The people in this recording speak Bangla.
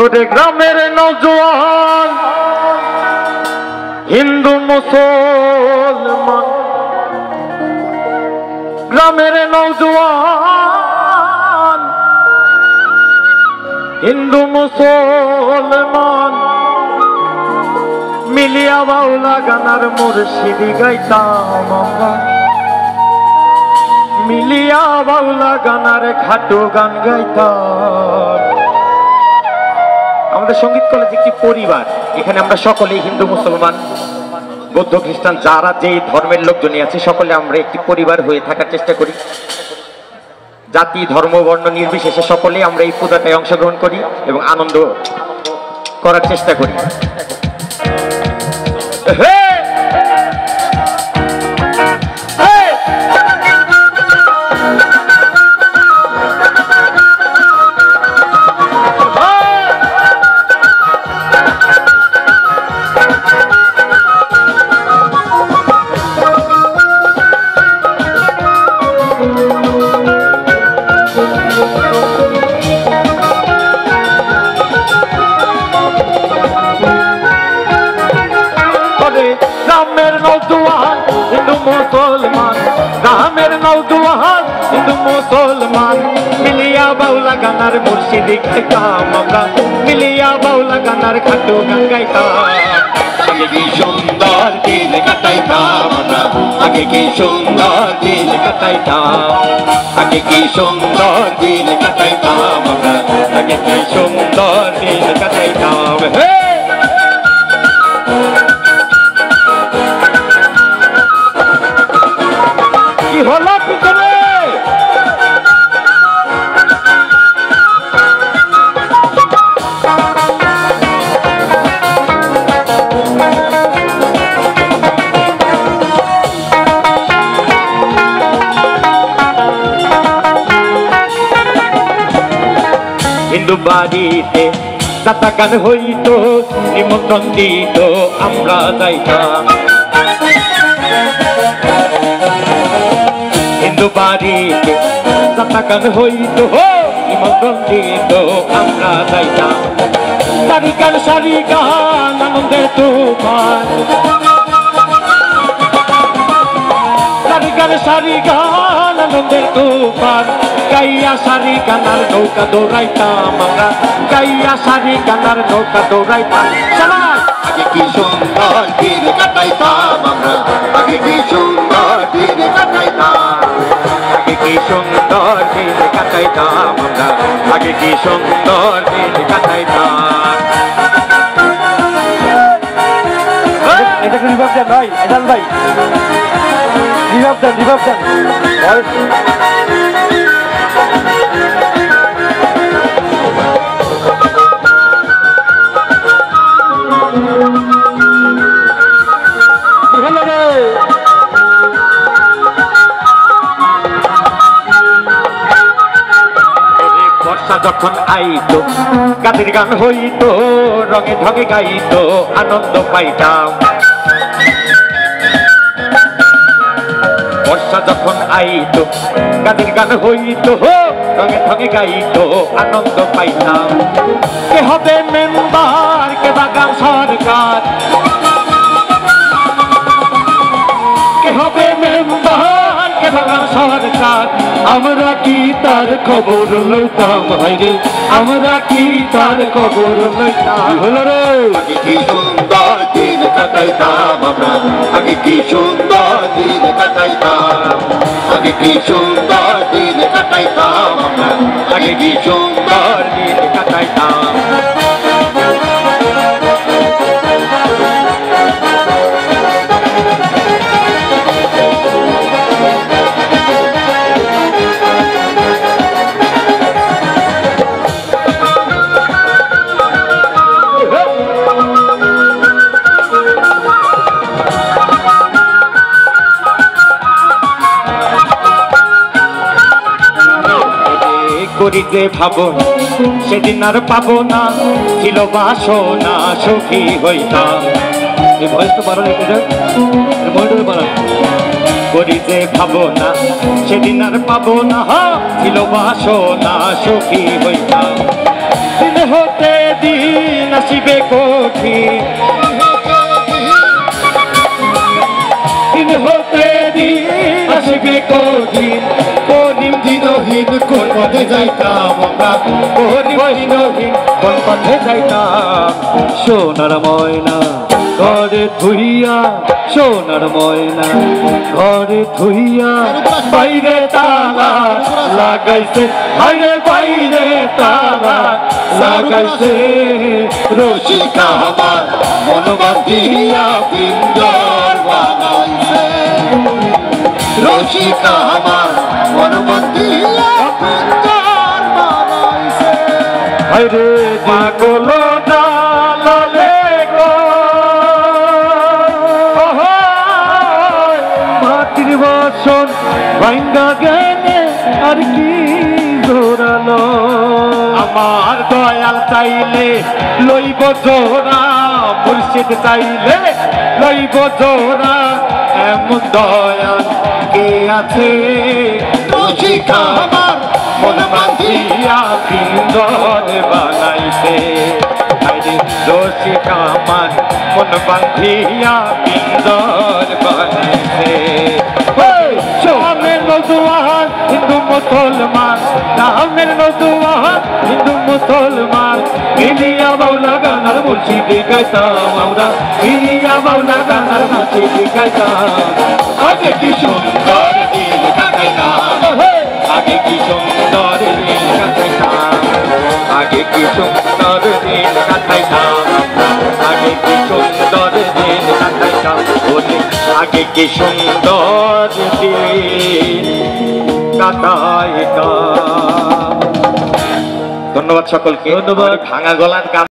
ওরে গ্রামের নওজোয়ান হিন্দু মুসলমান, গ্রামের নওজোয়ান হিন্দু মুসলমান মিলিয়া বাউলা গানার মুর্শিদি গাইতাম আমরা, মিলিয়া বাউলা গানার খাটো গান গাইতাম। আমাদের সঙ্গীত কলেজ একটি পরিবার, এখানে আমরা সকলেই হিন্দু মুসলমান বৌদ্ধ খ্রিস্টান যারা যে ধর্মের লোকজনই আছে সকলে আমরা একটি পরিবার হয়ে থাকার চেষ্টা করি। জাতি ধর্ম বর্ণ নির্বিশেষে সকলেই আমরা এই পূজাটায় অংশগ্রহণ করি এবং আনন্দ করার চেষ্টা করি। গ্রামের নওজোয়ান হিন্দু মুসলমান, গ্রামের নওজোয়ান হিন্দু মুসলমান মিলিয়া বাউলা গানার মুর্শিদি গাইতাম আমরা, মিলিয়া বাউলা গানার খাটো গান গাইতাম। আগে কি সুন্দর দিন কাটাইতাম আমরা, আগে কি সুন্দর দিন কাটাইতাম, আগে কি সুন্দর দিন কাটাইতাম আমরা, আগে কি সুন্দর দিন কাটাইতাম। কি হলো পিছনে? হিন্দু বাড়িতে দাতা গান হইত, নিমন্ত্রণ দিত আমরা যাইতাম। হিন্দু বাড়িতে দাতা গান হইত, নিমন্ত্রণ দিত আমরা যাইতাম। সারি গান সারি গান আনন্দের তুফান, সারি গান সারি গান আনন্দের তুফান গাইয়া সারি গানার নৌকা দৌড়াইতাম আমরা, গাইয়া সারি গানার নৌকা দৌড়াইতাম। আগে কি সুন্দর দিন কাটাইতাম আমরা, আগে কি সুন্দর দিন কাটাইতাম, আগে কি সুন্দর দিন কাটাইতাম আমরা, আগে কি সুন্দর দিন কাটাইতাম। এটা কি রিভাব দেন ভাই, এজান ভাই রিভাব দেন, রিভাব দেন। বর্ষা যখন আইতো গানের গান হইতো, রঙে ঢঙে গাইতো আনন্দ পাইতাম। বর্ষা যখন আইতো গানের গান হইতো, রঙে ঢঙে গাইতো আনন্দ পাইতাম। কে হবে মেম্বার, কে বাগান সরকার, কে হবে মেম্বার, কে বাগান সরকার, আমরা কি তার খবর লইতাম ভাইরে, আমরা কি তার খবর লইতাম। হলো রে আগে কি সুন্দর দিন কাটাইতাম আমরা, আগে কি সুন্দর দিন কাটাইতাম, আগে কি সুন্দর দিন কাটাইতাম আমরা, আগে কি সুন্দর দিন কাটাইতাম। করিতে ভাবন সেদিন আর পাবো না, ছিল বাসনা সুখী হইতাম। এই ভয়েস তো বাড়ান, মনিটরে বাড়ান। করি যে ভাবনা সেদিন আর পাবো না ছিল বাসনা সখী হইতাম দিন হতে দিন আসিবে কঠিন দিন হতে দিন আসিবে কঠিন কোন দিনহীন কোন পথে যাইতাম আমরা কোন দিনহীন কোন পথে যাইতাম সোনার ময়না ঘরে থুইয়া সোনার ময়না ঘরে থুইয়া বাইরে তালা লাগাইছে বাইরে বাইরে তালা লাগাইছে রসিকা আমার মন বাঁধিয়া পিঞ্জর বানাইছে রসিকা আমার মন বাঁধিয়া পিঞ্জর বানাইছে আরে পাগল ডালে গো মাটির বাসন ভাঙ্গা গেলে আর কি জোরালো আমার দয়াল চাইলে লইব জোড়া মুর্শিদ চাইলে লইব জোড়া এমন দয়াল কে আছে রসিকা আমার মন বাঁধিয়া পিঞ্জর বানাইছে রসিকা আমার মন বাঁধিয়া পিঞ্জর বানাইছে নামের নজওয়ান হিন্দু মুসলমান নামের নজওয়ান হিন্দু মুসলমান মিলিয়া বাউলা গানার মুর্শিদি গাইতাম আমরা মিলিয়া বাউলা গানার মুর্শিদি গাইতাম আগে কি সুন্দর দিন কাটাইতাম আগে কি সুন্দর দিন কাটাইতাম আগে কি সুন্দর দিন কাটাইতাম আগে কি সুন্দর দিন কাটাইতাম বলে আগে কি সুন্দর দিন কাটাইতাম। ধন্যবাদ সকলকে। ধন্যবাদ। ভাঙা গলার গান।